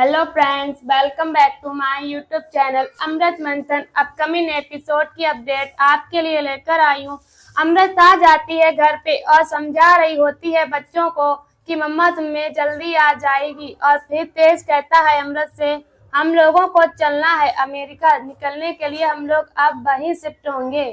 Hello friends, welcome back to my YouTube channel Amrit Manthan. Upcoming episode की update आपके लिए लेकर आई हूँ। अमृत आ जाती है घर पे और समझा रही होती है बच्चों को कि मम्मा तुम्हें जल्दी आ जाएगी। और फिर तेज कहता है अमृत से, हम लोगों को चलना है अमेरिका। निकलने के लिए हम लोग अब वहीं शिफ्ट होंगे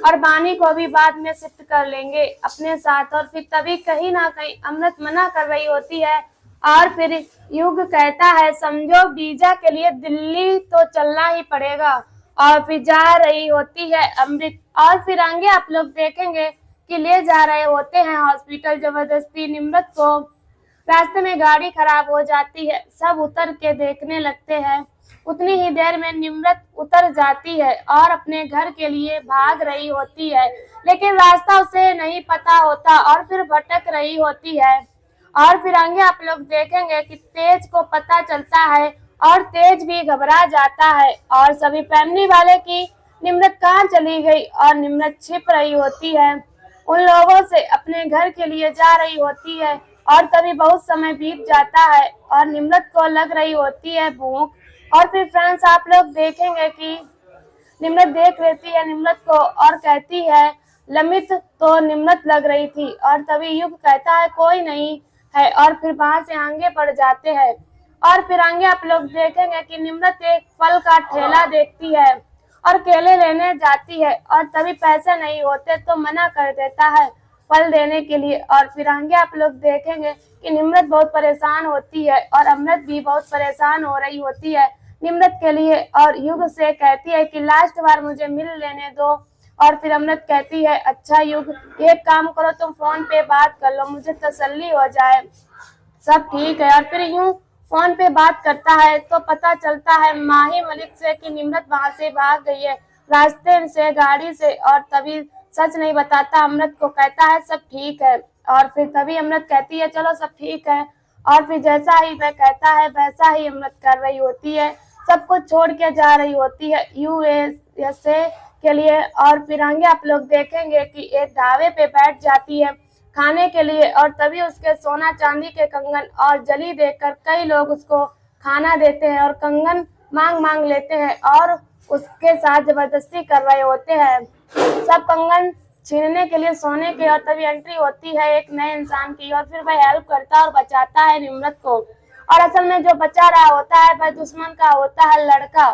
और बानी को भी बाद में शिफ्ट कर लेंगे अपने साथ। और फिर तभी कहीं ना कहीं अमृत मना कर रही होती है और फिर युग कहता है समझो वीजा के लिए दिल्ली तो चलना ही पड़ेगा। और फिर जा रही होती है अमृत और फिर आगे आप लोग देखेंगे कि ले जा रहे होते हैं हॉस्पिटल जबरदस्ती निम्रत को। रास्ते में गाड़ी खराब हो जाती है, सब उतर के देखने लगते हैं। उतनी ही देर में निम्रत उतर जाती है और अपने घर के लिए भाग रही होती है, लेकिन रास्ता उसे नहीं पता होता और फिर भटक रही होती है। और फिर आगे आप लोग देखेंगे कि तेज को पता चलता है और तेज भी घबरा जाता है और सभी फैमिली वाले की निम्रत कहाँ चली गई। और निम्रत छिप रही होती है, उन लोगों से अपने घर के लिए जा रही होती है। और तभी बहुत समय बीत जाता है और निम्रत को लग रही होती है भूख। और फिर फ्रेंड्स आप लोग देखेंगे कि निम्रत देख लेती है निम्रत को और कहती है लमित तो निम्रत लग रही थी। और तभी युग कहता है कोई नहीं है और फिर वहां से आगे बढ़ जाते हैं। और फिर आगे आप लोग देखेंगे कि निम्रत एक फल का ठेला देखती है और केले लेने जाती है और तभी पैसे नहीं होते तो मना कर देता है फल देने के लिए। और फिर आगे आप लोग देखेंगे कि निम्रत बहुत परेशान होती है और अमृत भी बहुत परेशान हो रही होती है निम्रत के लिए। और युग से कहती है कि लास्ट बार मुझे मिल लेने दो। और फिर अमृत कहती है अच्छा युग, एक काम करो तुम फोन पे बात कर लो, मुझे तसल्ली हो जाए सब ठीक है। और फिर यूं फोन पे बात करता है तो पता चलता है माही मलिक से कि निम्रत वहां से भाग गई है रास्ते से गाड़ी से। और तभी सच नहीं बताता, अमृत को कहता है सब ठीक है। और फिर तभी अमृत कहती है चलो सब ठीक है। और फिर जैसा ही वह कहता है वैसा ही अमृत कर रही होती है, सब कुछ छोड़ के जा रही होती है यूएसए के लिए। और फिर आगे आप लोग देखेंगे कि एक ढाबे पे बैठ जाती है खाने के लिए और तभी उसके सोना चांदी के कंगन और जली देखकर कई लोग उसको खाना देते हैं और कंगन मांग मांग लेते हैं और उसके साथ जबरदस्ती कर रहे होते हैं सब कंगन छीनने के लिए सोने के। और तभी एंट्री होती है एक नए इंसान की और फिर वह हेल्प करता है और बचाता है निम्रत को। और असल में जो बचा रहा होता है वह दुश्मन का होता है लड़का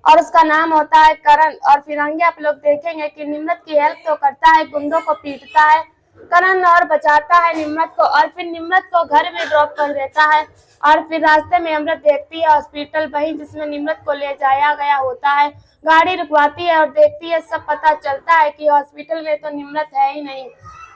और उसका नाम होता है करण। और फिर आगे आप लोग देखेंगे कि निम्रत की हेल्प तो करता है, गुंडों को पीटता है करण और बचाता है निम्रत को। और फिर निम्रत को घर में ड्रॉप कर देता है। और फिर रास्ते में अमृत देखती है हॉस्पिटल वही जिसमें निम्रत को ले जाया गया होता है। गाड़ी रुकवाती है और देखती है, सब पता चलता है कि हॉस्पिटल में तो निम्रत है ही नहीं।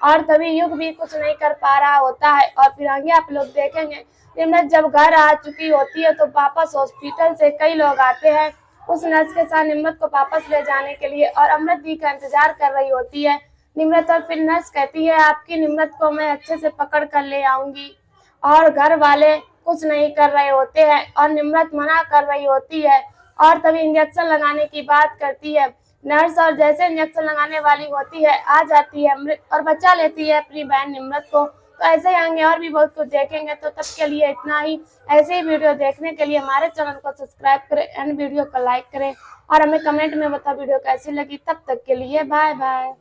और तभी युग भी कुछ नहीं कर पा रहा होता है। और फिर आगे आप लोग देखेंगे निम्रत जब घर आ चुकी होती है तो वापस हॉस्पिटल से कई लोग आते हैं उस नर्स के साथ निम्रत को वापस ले जाने के लिए। और अमृत दी का इंतजार कर रही होती है निम्रत। और फिर नर्स कहती है आपकी निम्रत को मैं अच्छे से पकड़ कर ले आऊंगी। और घर वाले कुछ नहीं कर रहे होते हैं और निम्रत मना कर रही होती है। और तभी इंजेक्शन लगाने की बात करती है नर्स और जैसे इंजेक्शन लगाने वाली होती है आ जाती है अमृत और बचा लेती है अपनी बहन निम्रत को। तो ऐसे ही आगे और भी बहुत कुछ देखेंगे, तो तब के लिए इतना ही। ऐसे ही वीडियो देखने के लिए हमारे चैनल को सब्सक्राइब करें एंड वीडियो को लाइक करें और हमें कमेंट में बताओ वीडियो कैसी लगी। तब तक के लिए बाय बाय।